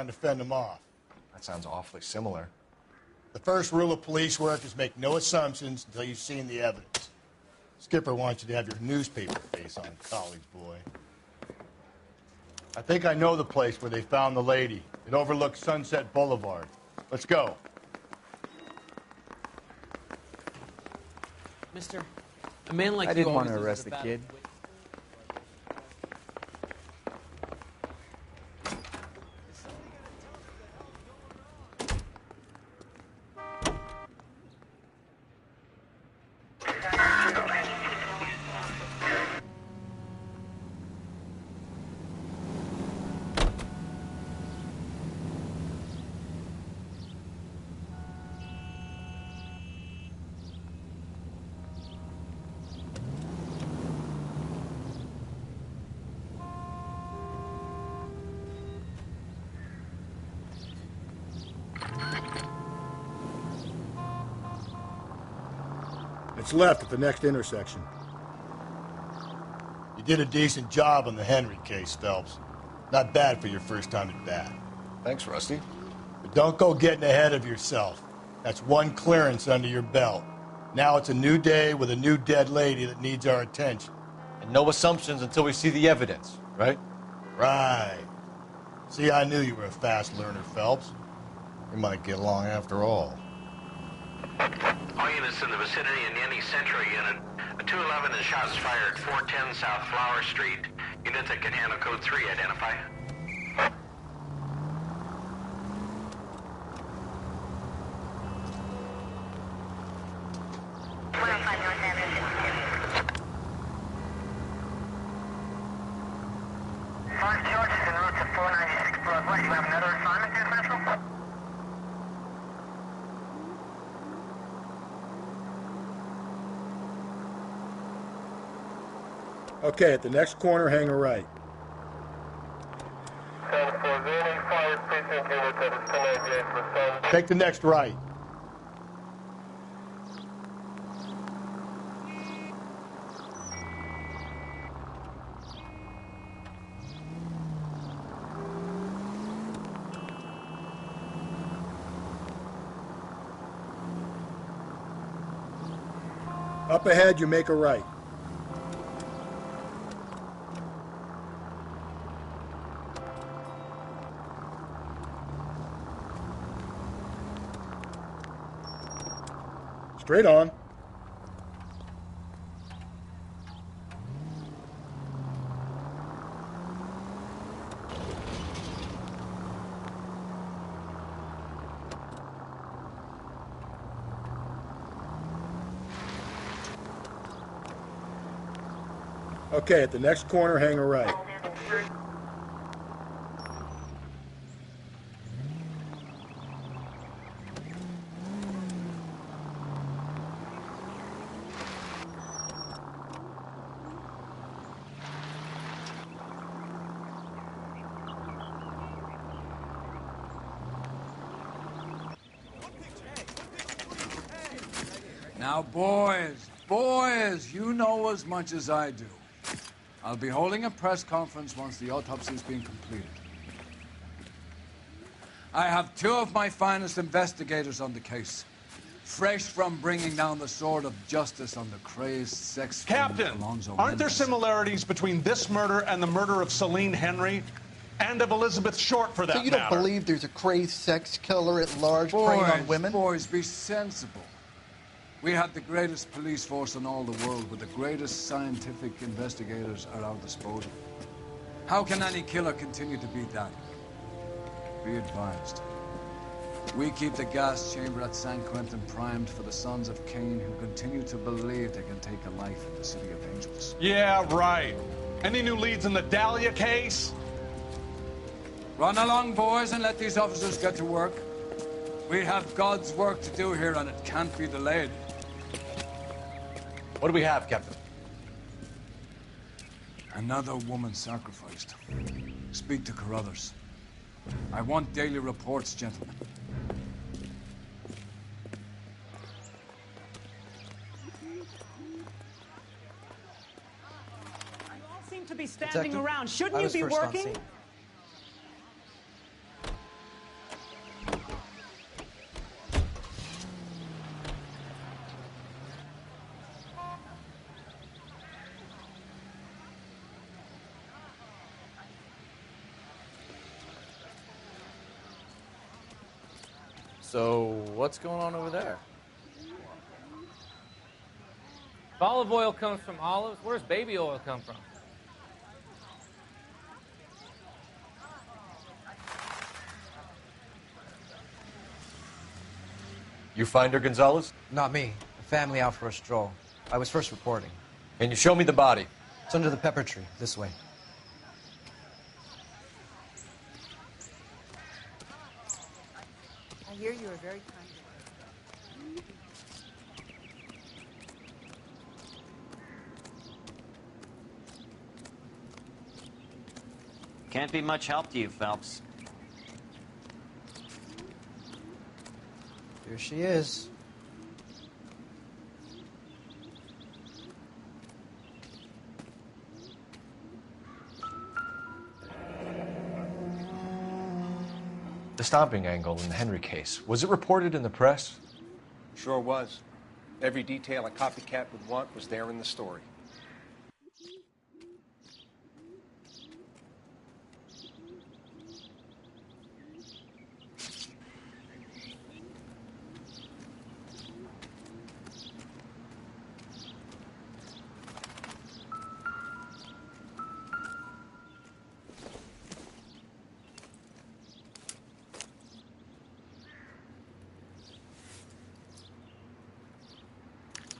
to fend them off. That sounds awfully similar. The first rule of police work is make no assumptions until you've seen the evidence. Skipper wants you to have your newspaper face on, college boy. I think I know the place where they found the lady. It overlooks Sunset Boulevard. Let's go. Mister, a man like I you didn't want always to loses arrest a the battle kid. with- It's left at the next intersection. You did a decent job on the Henry case, Phelps. Not bad for your first time at bat. Thanks, Rusty. But don't go getting ahead of yourself. That's one clearance under your belt. Now it's a new day with a new dead lady that needs our attention. And no assumptions until we see the evidence, right? Right. See, I knew you were a fast learner, Phelps. We might get along after all. All units in the vicinity in any Central unit. A 211 and shots fired, 410 South Flower Street. Unit that can handle code 3, identify. Five charges en route to 496 Broadway. You have another assignment here, Central? Okay, at the next corner, hang a right. Take the next right. Up ahead, you make a right. Straight on. Okay, at the next corner, hang a right. Now, boys, you know as much as I do. I'll be holding a press conference once the autopsy's been completed. I have two of my finest investigators on the case, fresh from bringing down the sword of justice on the crazed sex Captain, Alonzo aren't there Mendes. similarities between this murder and the murder of Celine Henry? And of Elizabeth Short, for that So you don't matter? believe there's a crazed sex killer at large preying on women? Boys, be sensible. We have the greatest police force in all the world, with the greatest scientific investigators at our disposal. How can any killer continue to be that? Be advised. We keep the gas chamber at San Quentin primed for the sons of Cain who continue to believe they can take a life in the City of Angels. Yeah, right. Any new leads in the Dahlia case? Run along, boys, and let these officers get to work. We have God's work to do here, and it can't be delayed. What do we have, Captain? Another woman sacrificed. Speak to Carruthers. I want daily reports, gentlemen. You all seem to be standing around. Shouldn't you be working? So, what's going on over there? If olive oil comes from olives, where does baby oil come from? You find her, Gonzalez? Not me. A family out for a stroll. I was first reporting. Can you show me the body? It's under the pepper tree, this way. I hear you are very kind. Can't be much help to you, Phelps. Here she is. The stomping angle in the Henry case. Was it reported in the press? Sure was. Every detail a copycat would want was there in the story.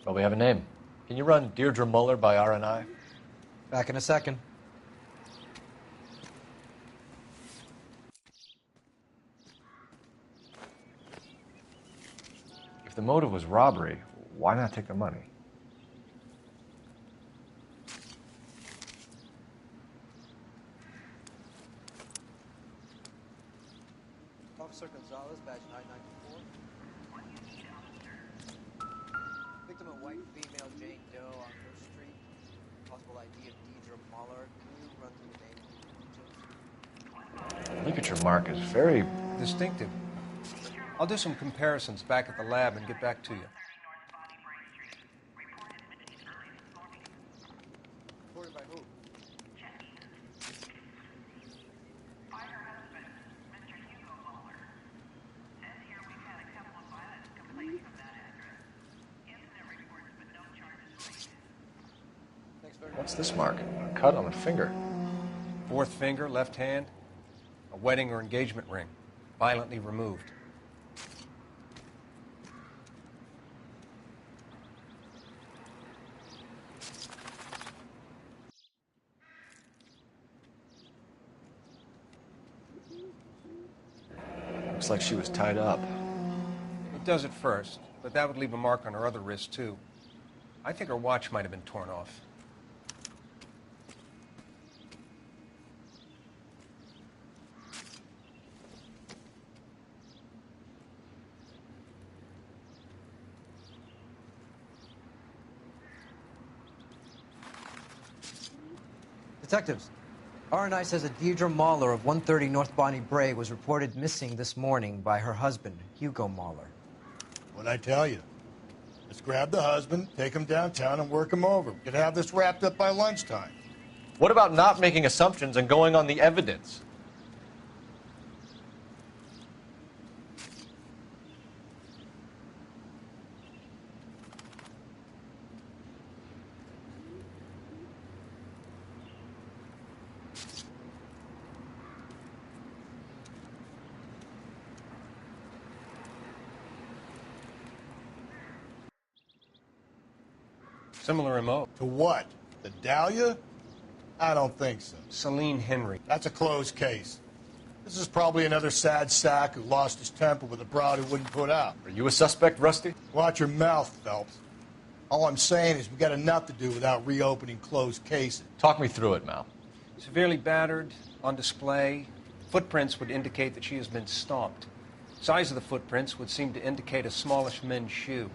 Well, we have a name. Can you run Deirdre Muller by RNI? Back in a second. If the motive was robbery, why not take the money? Officer Gonzalez, badge 994. Victim a white female Jane Doe on First Street. Possible ID of Deidre Muller. Can you run through the names? Ligature mark is very distinctive. I'll do some comparisons back at the lab and get back to you. Reported by who? What's this mark? A cut on a finger. Fourth finger, left hand, a wedding or engagement ring, violently removed. Looks like she was tied up. It does at first, but that would leave a mark on her other wrist, too. I think her watch might have been torn off. Detectives, RNI says that Deidre Muller of 130 North Bonnie Bray was reported missing this morning by her husband, Hugo Muller. What'd I tell you? Let's grab the husband, take him downtown, and work him over. We could have this wrapped up by lunchtime. What about not making assumptions and going on the evidence? Similar MO. To what? The Dahlia? I don't think so. Celine Henry. That's a closed case. This is probably another sad sack who lost his temper with a broad who wouldn't put out. Are you a suspect, Rusty? Watch your mouth, Phelps. All I'm saying is we got enough to do without reopening closed cases. Talk me through it, Mal. Severely battered, on display. Footprints would indicate that she has been stomped. Size of the footprints would seem to indicate a smallish men's shoe.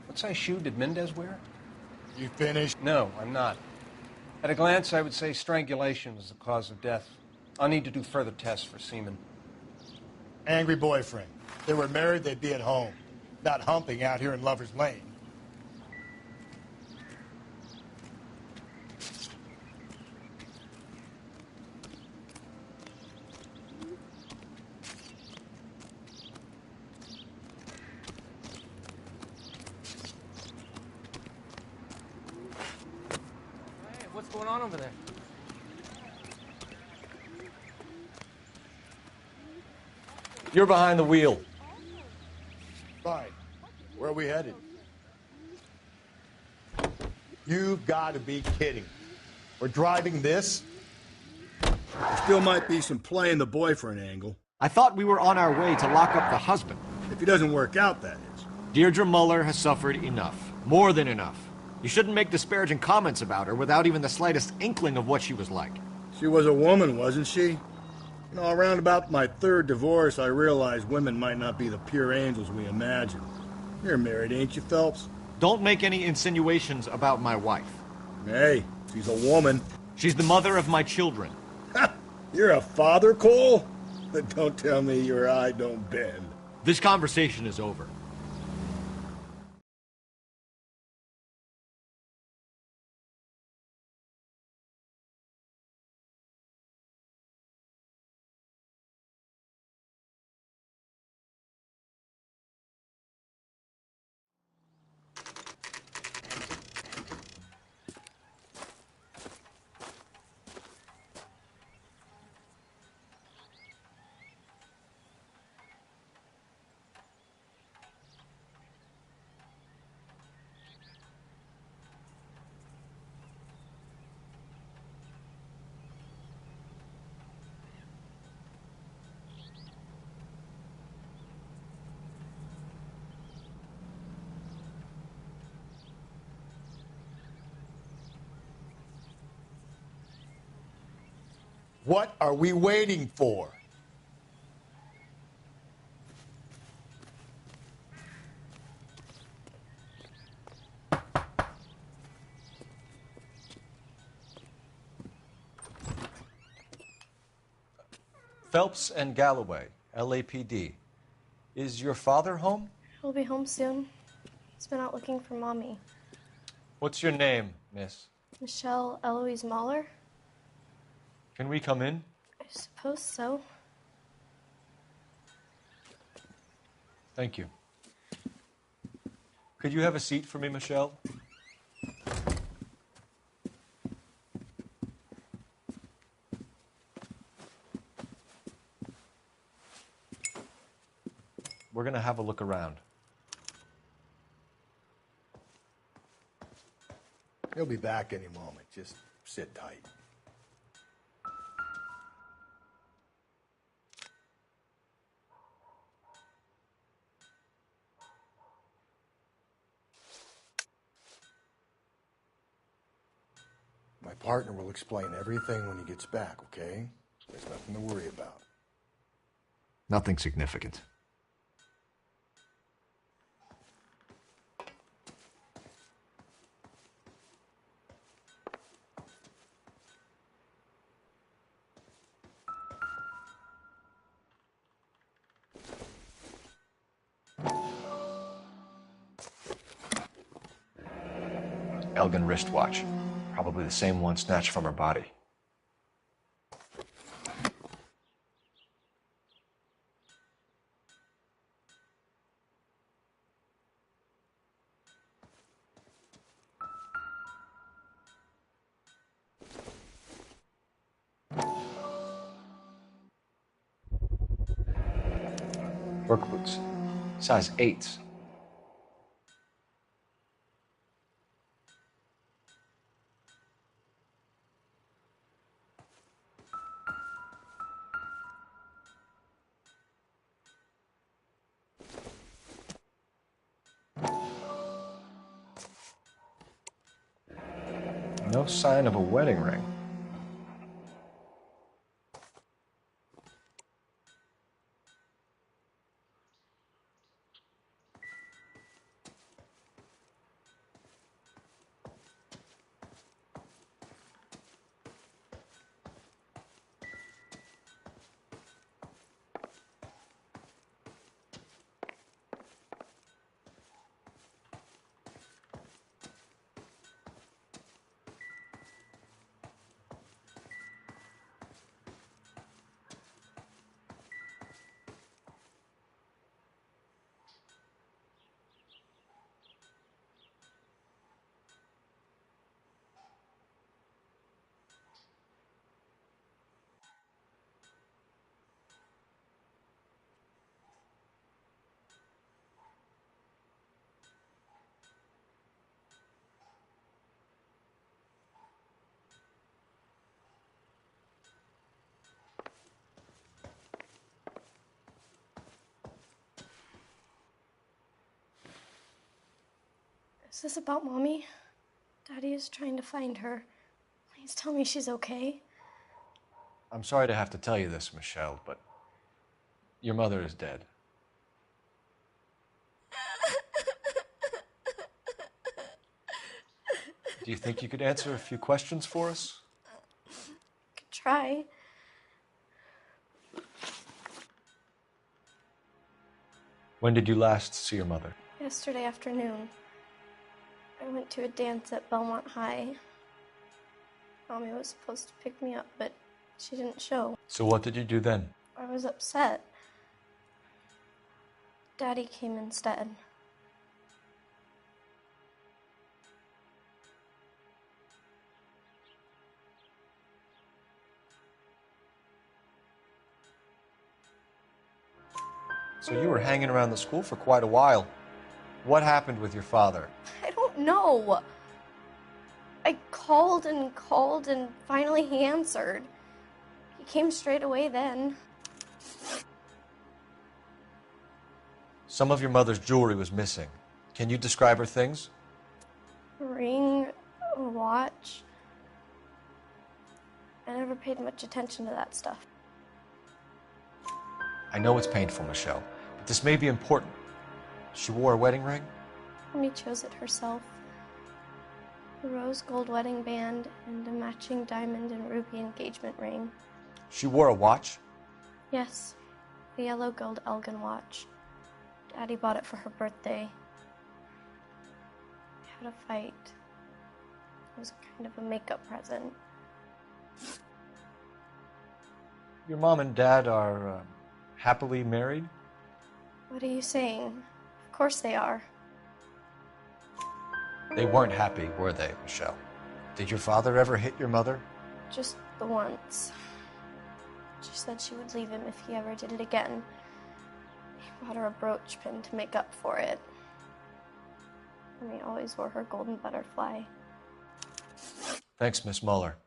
What size shoe did Mendez wear? You finished? No, I'm not. At a glance, I would say strangulation was the cause of death. I'll need to do further tests for semen. Angry boyfriend. If they were married, they'd be at home, not humping out here in Lover's Lane. going on over there? You're behind the wheel. Fine. Where are we headed? You've got to be kidding. We're driving this? Still might be some playing the boyfriend angle. I thought we were on our way to lock up the husband. If he doesn't work out, that is. Deirdre Muller has suffered enough. More than enough. You shouldn't make disparaging comments about her without even the slightest inkling of what she was like. She was a woman, wasn't she? You know, around about my third divorce, I realized women might not be the pure angels we imagine. You're married, ain't you, Phelps? Don't make any insinuations about my wife. Hey, she's a woman. She's the mother of my children. You're a father, Cole? Then don't tell me your eye don't bend. This conversation is over. What are we waiting for? Phelps and Galloway, LAPD. Is your father home? He'll be home soon. He's been out looking for Mommy. What's your name, miss? Michelle Eloise Mahler? Can we come in? I suppose so. Thank you. Could you have a seat for me, Michelle? We're going to have a look around. He'll be back any moment. Just sit tight. My partner will explain everything when he gets back, okay? There's nothing to worry about. Nothing significant. Elgin wristwatch. Probably the same one snatched from her body. Work boots. Size 8s. No sign of a wedding ring. Is this about Mommy? Daddy is trying to find her. Please tell me she's okay. I'm sorry to have to tell you this, Michelle, but your mother is dead. Do you think you could answer a few questions for us? Could try. When did you last see your mother? Yesterday afternoon. I went to a dance at Belmont High. Mommy was supposed to pick me up, but she didn't show. So what did you do then? I was upset. Daddy came instead. So you were hanging around the school for quite a while. What happened with your father? I don't know. I called and finally he answered. He came straight away then. Some of your mother's jewelry was missing. Can you describe her things? A ring, a watch. I never paid much attention to that stuff. I know it's painful, Michelle, but this may be important. She wore a wedding ring? Mommy chose it herself. A rose gold wedding band and a matching diamond and ruby engagement ring. She wore a watch? Yes, a yellow gold Elgin watch. Daddy bought it for her birthday. We had a fight. It was kind of a makeup present. Your mom and dad are happily married? What are you saying? Of course they are. They weren't happy, were they, Michelle? Did your father ever hit your mother? Just the once. She said she would leave him if he ever did it again. He bought her a brooch pin to make up for it. And he always wore her golden butterfly. Thanks, Miss Muller.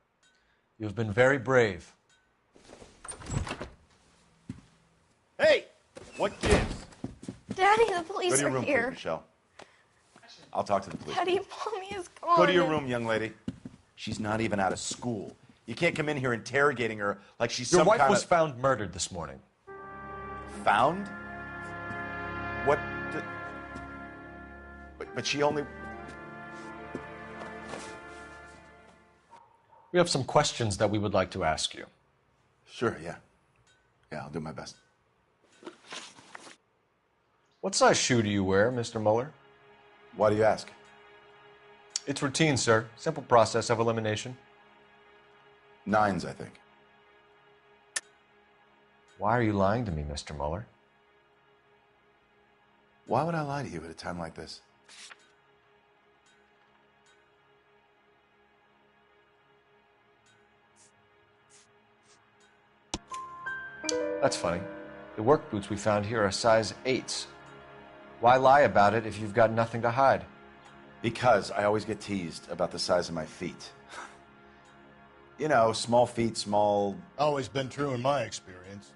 You've been very brave. Hey! What gives? Daddy, the police Go to your are room, here. please, Michelle. I'll talk to the police. Daddy, Mommy is gone. Go to your room, young lady. She's not even out of school. You can't come in here interrogating her like she's Your some wife kind was of... found murdered this morning. Found? What? But she only... We have some questions that we would like to ask you. Sure, yeah. Yeah, I'll do my best. What size shoe do you wear, Mr. Muller? Why do you ask? It's routine, sir. Simple process of elimination. 9s, I think. Why are you lying to me, Mr. Muller? Why would I lie to you at a time like this? That's funny. The work boots we found here are size 8s. Why lie about it if you've got nothing to hide? Because I always get teased about the size of my feet. You know, small feet, small... Always been true in my experience.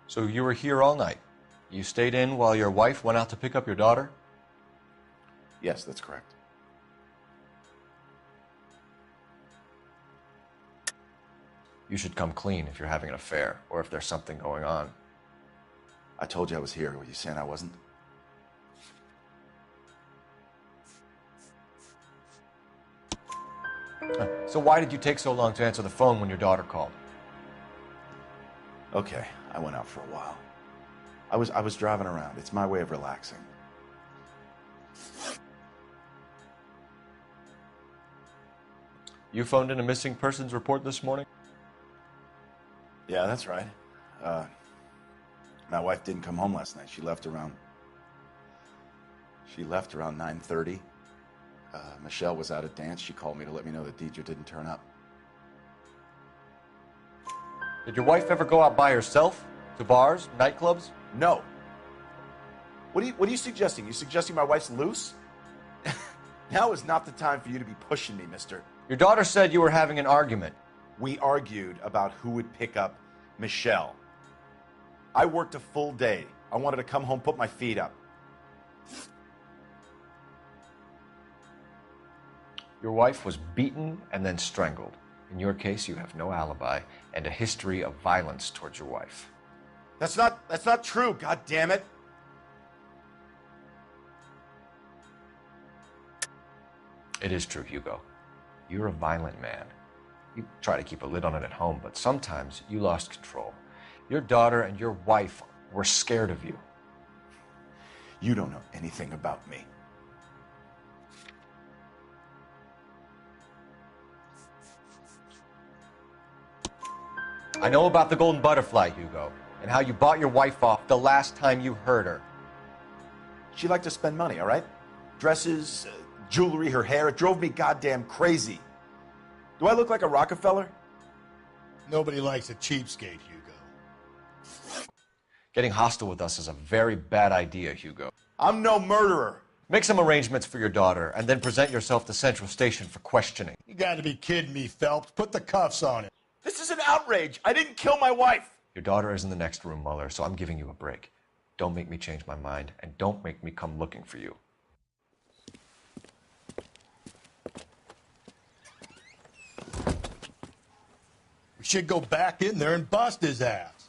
So you were here all night. You stayed in while your wife went out to pick up your daughter? Yes, that's correct. You should come clean if you're having an affair or if there's something going on. I told you I was here. Were you saying I wasn't? So why did you take so long to answer the phone when your daughter called? Okay, I went out for a while. I was driving around. It's my way of relaxing. You phoned in a missing persons report this morning? Yeah, that's right. My wife didn't come home last night. She left around 9:30. Michelle was out at dance. She called me to let me know that Deidre didn't turn up. Did your wife ever go out by herself? To bars, nightclubs? No. What are you suggesting? You suggesting my wife's loose? Now is not the time for you to be pushing me, mister. Your daughter said you were having an argument. We argued about who would pick up Michelle. I worked a full day I wanted to come home, put my feet up. Your wife was beaten and then strangled. In your case, you have no alibi and a history of violence towards your wife. That's not true, God damn it. It is true, Hugo. You're a violent man. You try to keep a lid on it at home, but sometimes you lost control. Your daughter and your wife were scared of you. You don't know anything about me. I know about the golden butterfly, Hugo, and how you bought your wife off the last time you heard her. She liked to spend money, all right? Dresses, jewelry, her hair. It drove me goddamn crazy. Do I look like a Rockefeller? Nobody likes a cheapskate, Hugo. Getting hostile with us is a very bad idea, Hugo. I'm no murderer. Make some arrangements for your daughter, and then present yourself to Central Station for questioning. You gotta be kidding me, Phelps. Put the cuffs on him. This is an outrage. I didn't kill my wife. Your daughter is in the next room, Mueller, so I'm giving you a break. Don't make me change my mind, and don't make me come looking for you. We should go back in there and bust his ass.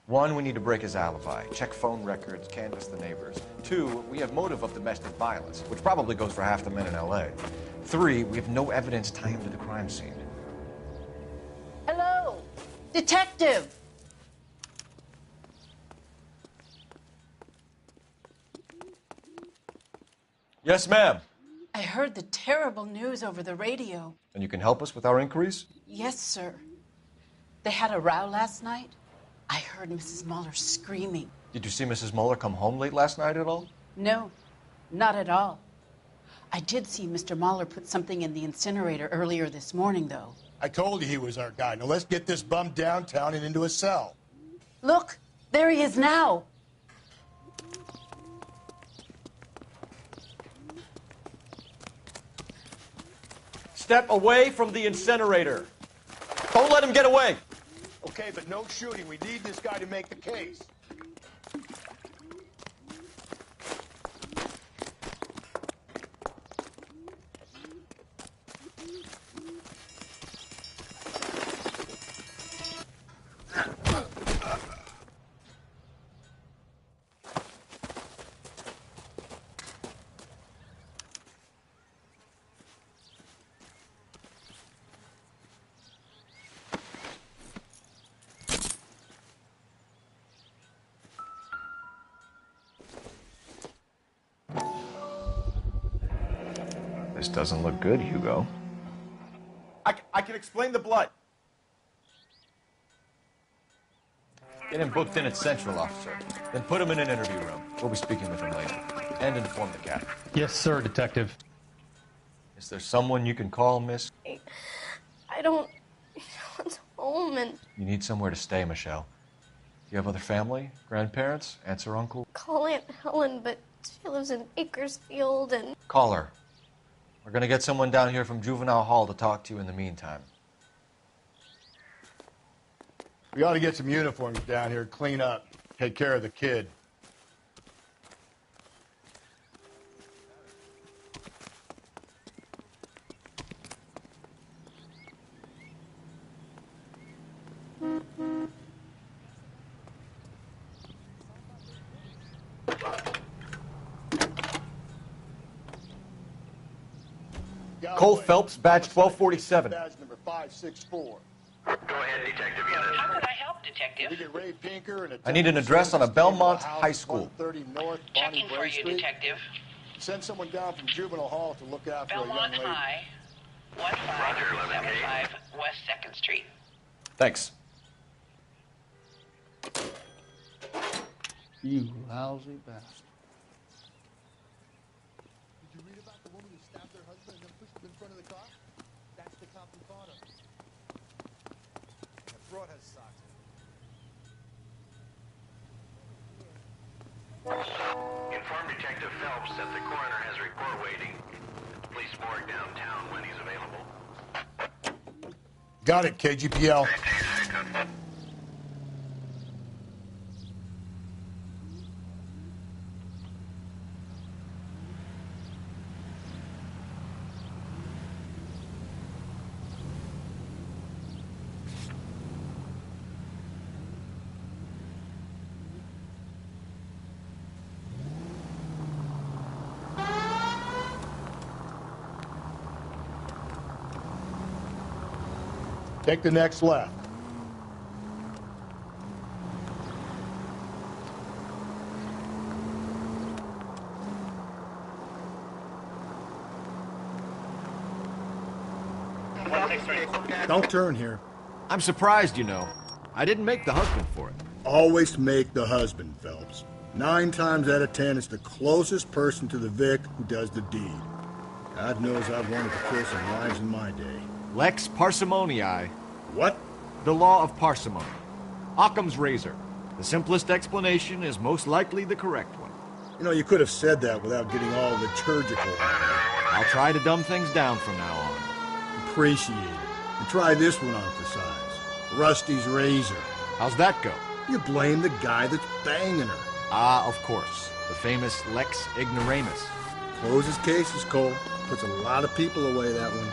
1, we need to break his alibi, check phone records, canvass the neighbors. 2, we have motive of domestic violence, which probably goes for half the men in L.A. 3, we have no evidence tying him to the crime scene. Hello, detective. Yes, ma'am. I heard the terrible news over the radio. And you can help us with our inquiries? Yes, sir. They had a row last night. I heard Mrs. Mueller screaming. Did you see Mrs. Mueller come home late last night at all? No, not at all. I did see Mr. Mueller put something in the incinerator earlier this morning, though. I told you he was our guy. Now let's get this bum downtown and into a cell. Look, there he is now. Step away from the incinerator. Don't let him get away. Okay, but no shooting. We need this guy to make the case. This doesn't look good, Hugo. I can explain the blood. Get him booked in at Central, officer. Then put him in an interview room. We'll be speaking with him later. And inform the captain. Yes, sir, detective. Is there someone you can call, miss? I don't want home and You need somewhere to stay, Michelle. Do you have other family? Grandparents? Aunts or uncle? call Aunt Helen, but she lives in Bakersfield and Call her. We're gonna get someone down here from Juvenile Hall to talk to you in the meantime. We ought to get some uniforms down here, clean up, take care of the kid. Cole Phelps, badge 1247. Badge number 564. Go ahead, Detective Unit. How can I help, Detective? We get Ray Pinker and I need an address on a Belmont High School. 130 North Checking Bonnie for Bray you, Street. Detective. Send someone down from Juvenile Hall to look after a young Belmont lady. High, 1575 West 2nd Street. Thanks. You lousy bastard. Did you read about the woman who stabbed her husband and then pushed him in front of the car? That's the cop who caught her. That broad has socks. Inform Detective Phelps that the coroner has report waiting at the police morgue downtown when he's available. Got it, KGPL. Take the next left. Don't turn here. I'm surprised, you know. I didn't make the husband for it. Always make the husband, Phelps. 9 times out of 10, it's the closest person to the Vic who does the deed. God knows I've wanted to kill some wives in my day. Lex parsimoniae. What? The law of parsimony. Occam's razor. The simplest explanation is most likely the correct one. You know, you could have said that without getting all liturgical. I'll try to dumb things down from now on. Appreciate it. And try this one on for size. Rusty's razor. How's that go? You blame the guy that's banging her. Ah, of course. The famous Lex ignoramus. Closes cases, Cole. Puts a lot of people away, that one.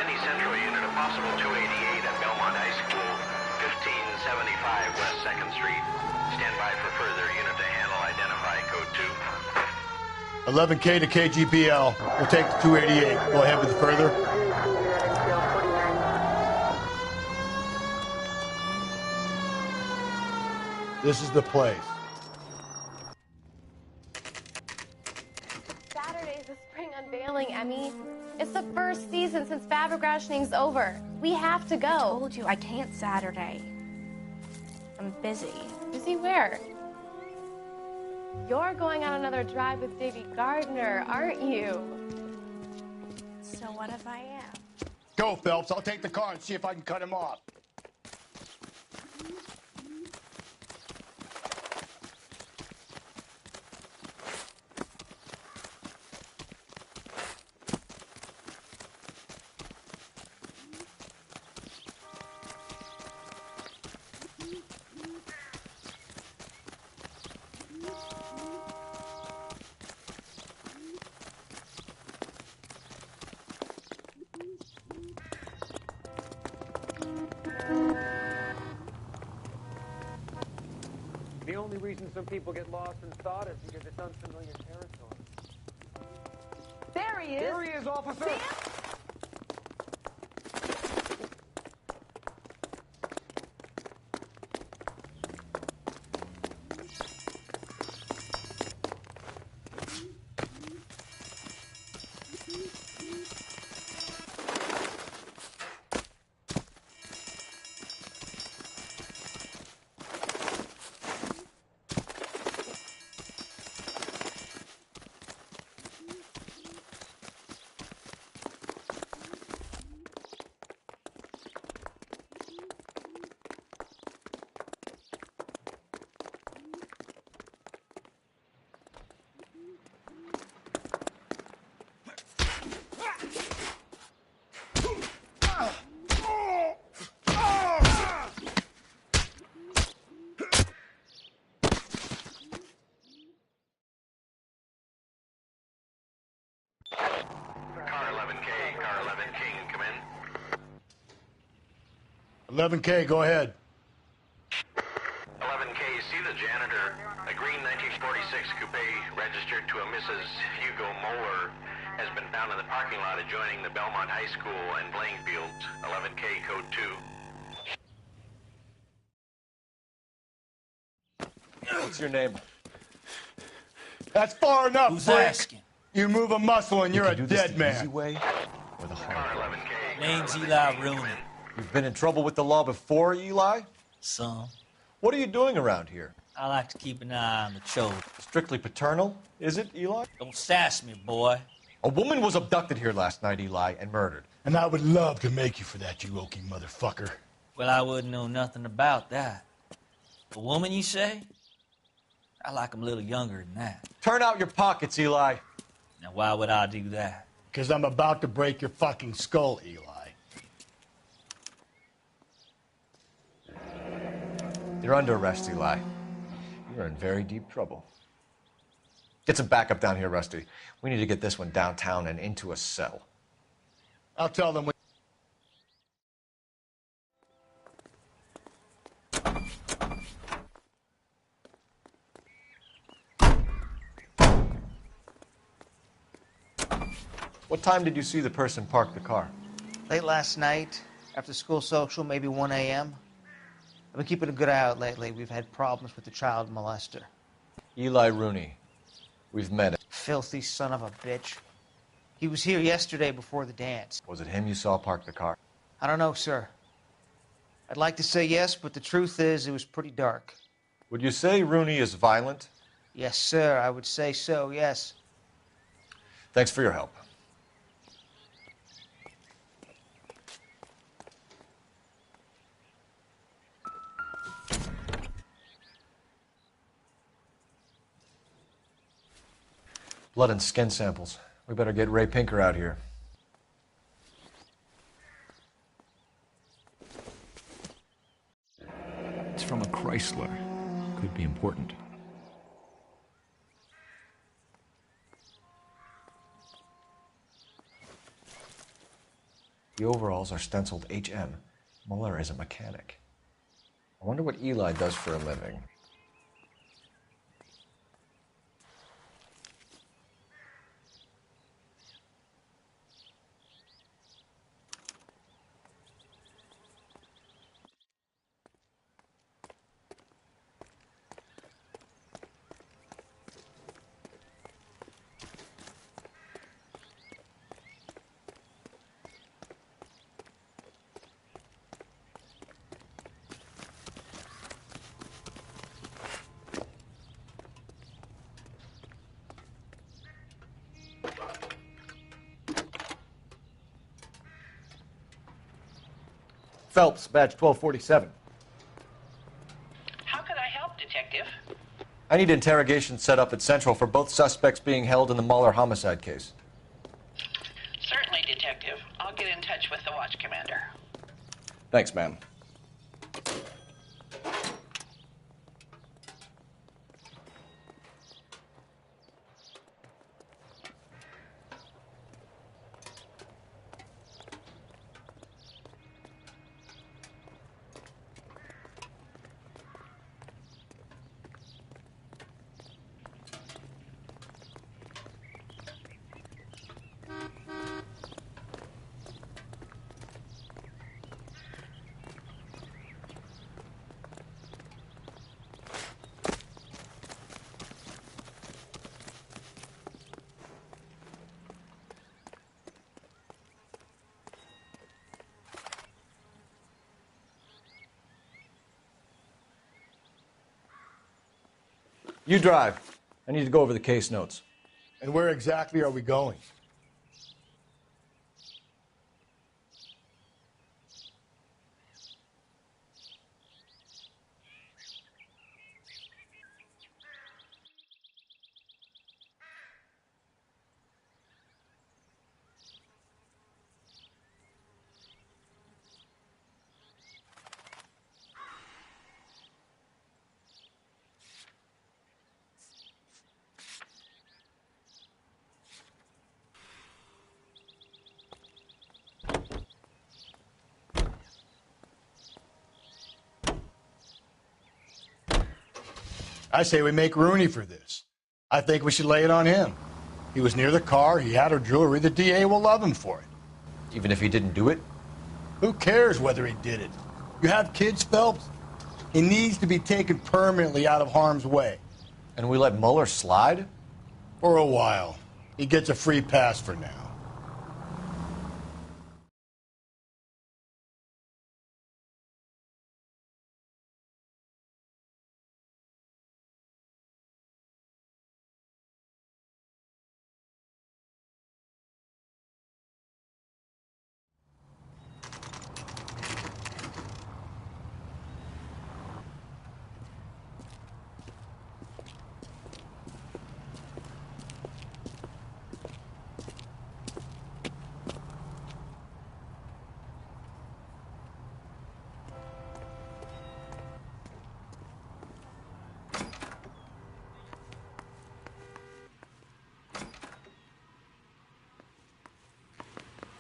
Any Central unit, a possible 288 at Belmont High School, 1575 West 2nd Street. Stand by for further unit to handle. Identify code 2. 11K to KGBL. We'll take the 288. Go ahead with the further. This is the place. Saturday's the spring unveiling, Emmy. It's the first season since fabric rationing's over. We have to go. I told you I can't Saturday. I'm busy. Busy where? You're going on another drive with Davy Gardner, aren't you? So what if I am? Go, Phelps. I'll take the car and see if I can cut him off. The only reason some people get lost in thought is because it's unfamiliar territory. There he is. There he is, officer. Sam? Car 11K, car 11K, come in. 11K, go ahead. 11K, see the janitor. A green 1946 coupe registered to a Mrs. Hugo Moeller has been found in the parking lot adjoining the Belmont High School and playing fields. 11K, code 2. What's your name? That's far enough, Who's Brick. asking? You move a muscle and you're a dead man. Easy way or the hard way? Name's Eli Rooney. You've been in trouble with the law before, Eli? Some. What are you doing around here? I like to keep an eye on the children. Strictly paternal, is it, Eli? Don't sass me, boy. A woman was abducted here last night, Eli, and murdered. And I would love to make you for that, you oaky motherfucker. Well, I wouldn't know nothing about that. A woman, you say? I like 'em a little younger than that. Turn out your pockets, Eli. Now, why would I do that? Because I'm about to break your fucking skull, Eli. You're under arrest, Eli. You're in very deep trouble. Get some backup down here, Rusty. We need to get this one downtown and into a cell. I'll tell them. What time did you see the person park the car? Late last night, After school social, maybe 1 a.m. I've been keeping a good eye out lately. We've had problems with the child molester. Eli Rooney. We've met him. Filthy son of a bitch. He was here yesterday before the dance. Was it him you saw park the car? I don't know, sir. I'd like to say yes, but the truth is it was pretty dark. Would you say Rooney is violent? Yes, sir. I would say so, yes. Thanks for your help. Blood and skin samples. We better get Ray Pinker out here. It's from a Chrysler. Could be important. The overalls are stenciled HM. Muller is a mechanic. I wonder what Eli does for a living. Phelps, badge 1247. How can I help, Detective? I need interrogation set up at Central for both suspects being held in the Muller homicide case. Certainly, Detective. I'll get in touch with the watch commander. Thanks, ma'am. You drive. I need to go over the case notes. And where exactly are we going? I say we make Rooney for this. I think we should lay it on him. He was near the car, he had her jewelry, the DA will love him for it. Even if he didn't do it? Who cares whether he did it? You have kids, Phelps? He needs to be taken permanently out of harm's way. And we let Muller slide? For a while. He gets a free pass for now.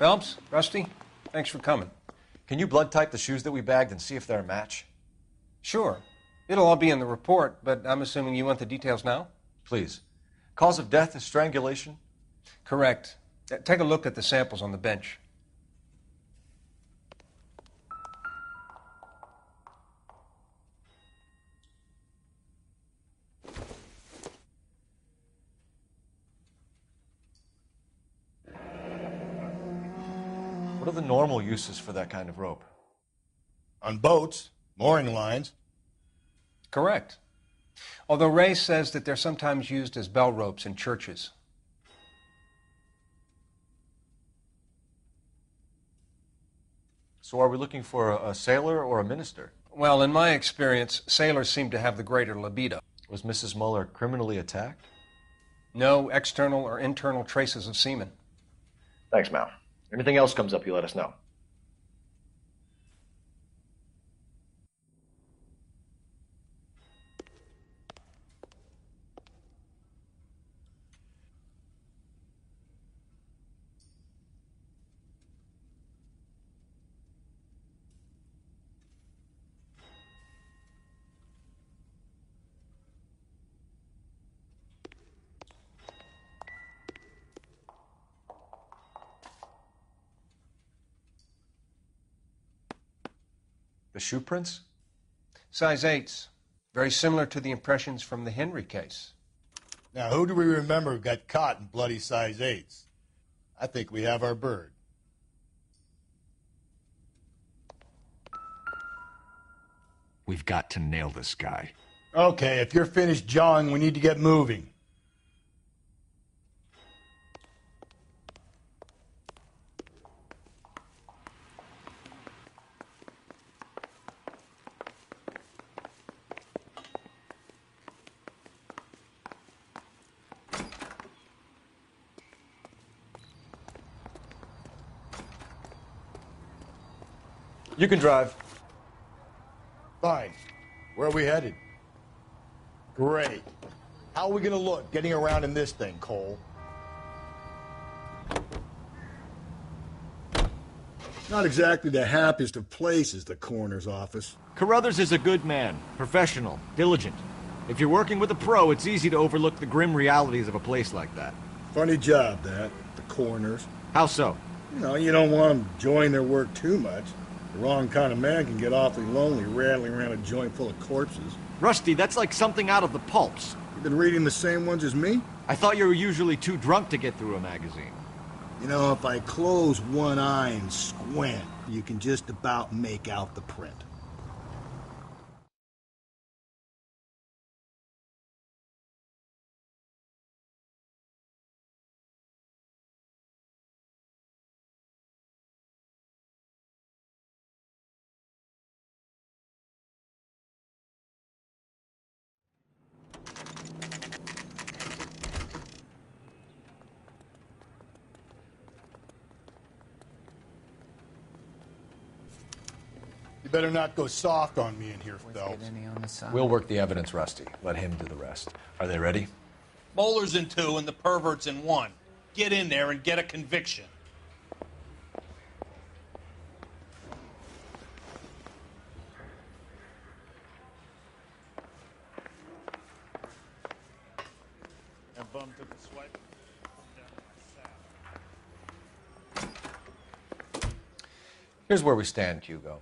Phelps, Rusty, thanks for coming. Can you blood type the shoes that we bagged and see if they're a match? Sure. It'll all be in the report, but I'm assuming you want the details now? Please. Cause of death is strangulation? Correct. Take a look at the samples on the bench. the normal uses for that kind of rope? On boats, mooring lines. Correct. Although Ray says that they're sometimes used as bell ropes in churches. So are we looking for a sailor or a minister? Well, in my experience, sailors seem to have the greater libido. Was Mrs. Muller criminally attacked? No external or internal traces of semen. Thanks, Mal. Anything else comes up, you let us know. The shoe prints? Size 8s. Very similar to the impressions from the Henry case. Now, who do we remember got caught in bloody size 8s? I think we have our bird. We've got to nail this guy. Okay, if you're finished jawing, we need to get moving. You can drive. Fine. Where are we headed? Great. How are we going to look getting around in this thing, Cole? Not exactly the happiest of places, the coroner's office. Carruthers is a good man, professional, diligent. If you're working with a pro, it's easy to overlook the grim realities of a place like that. Funny job, that, the coroner's. How so? You don't want them enjoying their work too much. The wrong kind of man can get awfully lonely rattling around a joint full of corpses. Rusty, that's like something out of the pulps. You been reading the same ones as me? I thought you were usually too drunk to get through a magazine. If I close one eye and squint, you can just about make out the print. You better not go soft on me in here, Phelps. We'll work the evidence, Rusty. Let him do the rest. Are they ready? Bowler's in 2 and the pervert's in 1. Get in there and get a conviction. That bum took a swipe. Here's where we stand, Hugo.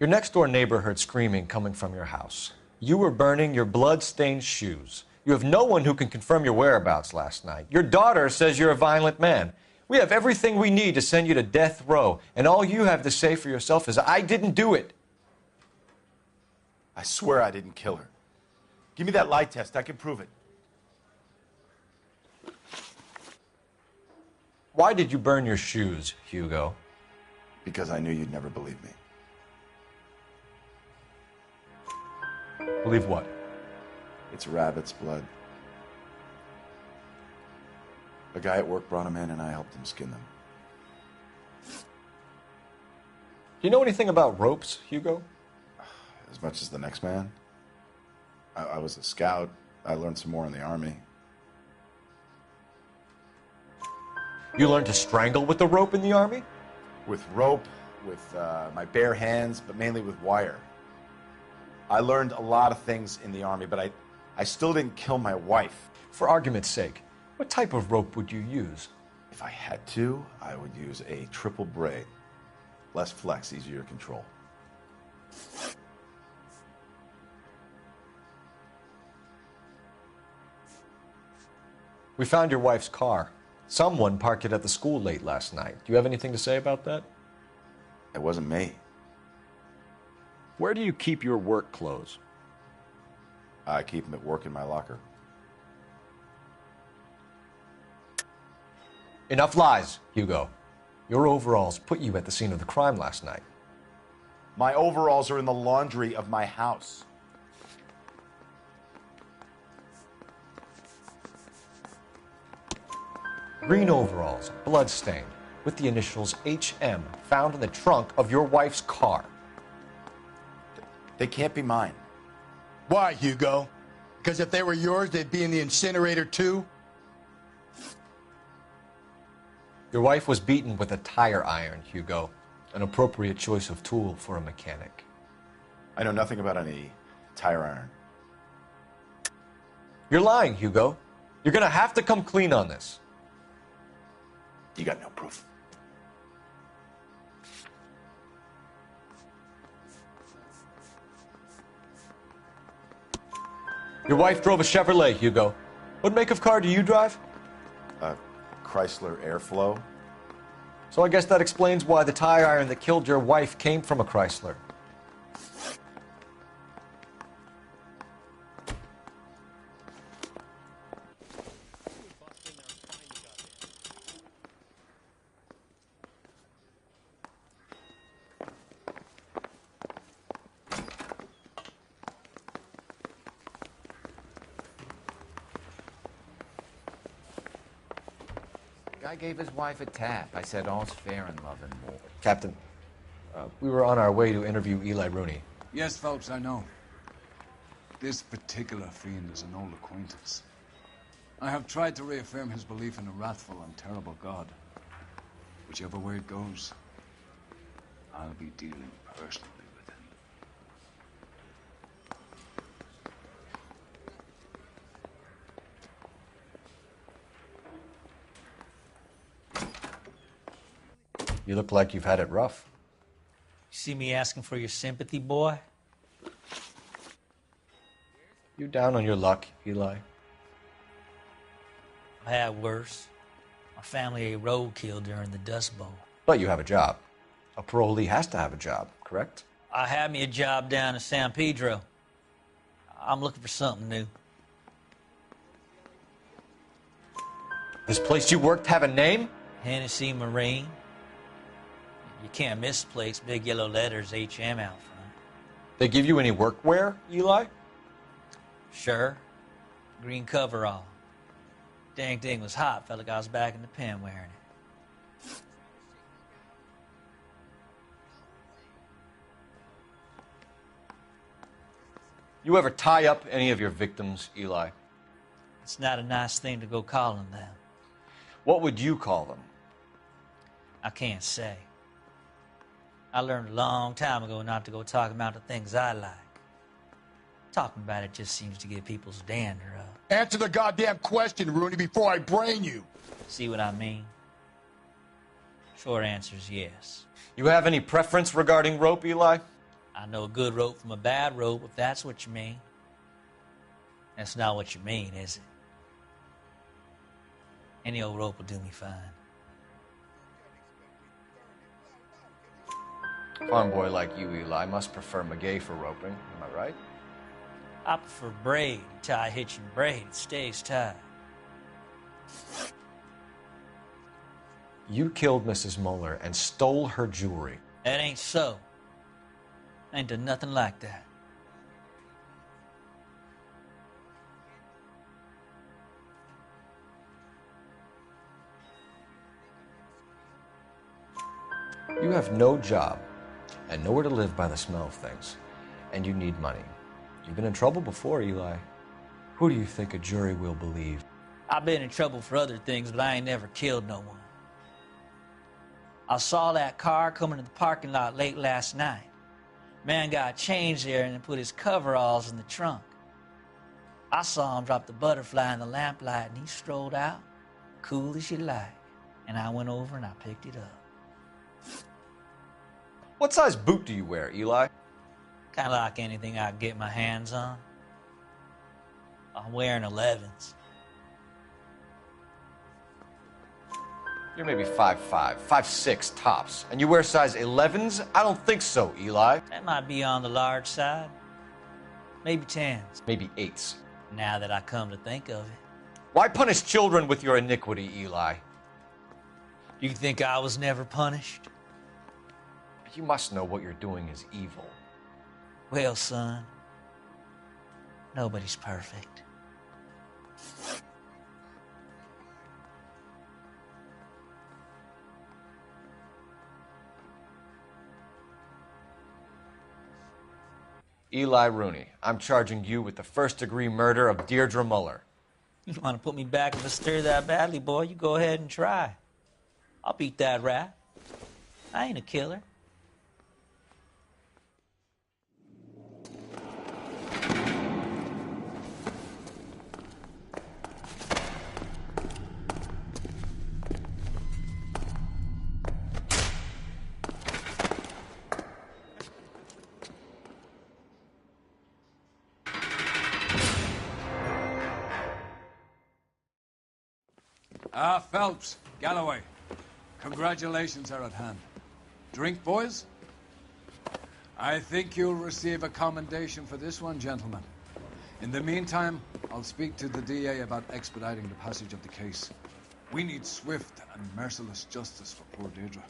Your next-door neighbor heard screaming coming from your house. You were burning your blood-stained shoes. You have no one who can confirm your whereabouts last night. Your daughter says you're a violent man. We have everything we need to send you to death row, and all you have to say for yourself is, I didn't do it. I swear I didn't kill her. Give me that lie test. I can prove it. Why did you burn your shoes, Hugo? Because I knew you'd never believe me. Believe what? It's rabbit's blood. A guy at work brought them in and I helped him skin them. Do you know anything about ropes, Hugo? As much as the next man. I was a scout. I learned some more in the Army. You learned to strangle with the rope in the Army? With rope, with my bare hands, but mainly with wire. I learned a lot of things in the Army, but I still didn't kill my wife. For argument's sake, what type of rope would you use? If I had to, I would use a triple braid. Less flex, easier to control. We found your wife's car. Someone parked it at the school late last night. Do you have anything to say about that? It wasn't me. Where do you keep your work clothes? I keep them at work in my locker. Enough lies, Hugo. Your overalls put you at the scene of the crime last night. My overalls are in the laundry of my house. Green overalls, blood-stained, with the initials HM found in the trunk of your wife's car. They can't be mine. Why, Hugo? Because if they were yours, they'd be in the incinerator too? Your wife was beaten with a tire iron, Hugo. An appropriate choice of tool for a mechanic. I know nothing about any tire iron. You're lying, Hugo. You're gonna have to come clean on this. You got no proof. Your wife drove a Chevrolet, Hugo. What make of car do you drive? A Chrysler Airflow. So I guess that explains why the tire iron that killed your wife came from a Chrysler. Guy gave his wife a tap. I said all's fair in love and war. Captain, we were on our way to interview Eli Rooney. Yes, Phelps, I know. This particular fiend is an old acquaintance. I have tried to reaffirm his belief in a wrathful and terrible God. Whichever way it goes, I'll be dealing personally with him. You look like you've had it rough. You see me asking for your sympathy, boy? You down on your luck, Eli? I had worse. My family ate roadkill during the Dust Bowl. But you have a job. A parolee has to have a job, correct? I had me a job down in San Pedro. I'm looking for something new. This place you worked have a name? Hennessy Marine. You can't miss the place. Big yellow letters, HM out front. They give you any workwear, Eli? Sure. Green coverall. Dang thing was hot. Felt like I was back in the pen wearing it. You ever tie up any of your victims, Eli? It's not a nice thing to go calling them. What would you call them? I can't say. I learned a long time ago not to go talking about the things I like. Talking about it just seems to get people's dander up. Answer the goddamn question, Rooney, before I brain you. See what I mean? Short answer is yes. You have any preference regarding rope, Eli? I know a good rope from a bad rope, if that's what you mean. That's not what you mean, is it? Any old rope will do me fine. Farm boy like you, Eli, must prefer McGay for roping. Am I right? I prefer braid. You tie a hitch and braid, it stays tied. You killed Mrs. Muller and stole her jewelry. That ain't so. I ain't done nothing like that. You have no job and nowhere to live by the smell of things, and you need money. You've been in trouble before, Eli. Who do you think a jury will believe? I've been in trouble for other things, but I ain't never killed no one. I saw that car coming to the parking lot late last night. Man got changed there and put his coveralls in the trunk. I saw him drop the butterfly in the lamplight, and he strolled out, cool as you like. And I went over and I picked it up. What size boot do you wear, Eli? Kind of like anything I can get my hands on. I'm wearing 11s. You're maybe 5'5", 5'6" tops. And you wear size 11s? I don't think so, Eli. That might be on the large side. Maybe 10s. Maybe 8s. Now that I come to think of it. Why punish children with your iniquity, Eli? You think I was never punished? You must know what you're doing is evil. Well, son, nobody's perfect. Eli Rooney, I'm charging you with the first-degree murder of Deirdre Muller. You want to put me back in the stir that badly, boy? You go ahead and try. I'll beat that rat. I ain't a killer. Phelps, Galloway, congratulations are at hand. Drink, boys? I think you'll receive a commendation for this one, gentlemen. In the meantime, I'll speak to the DA about expediting the passage of the case. We need swift and merciless justice for poor Deirdre.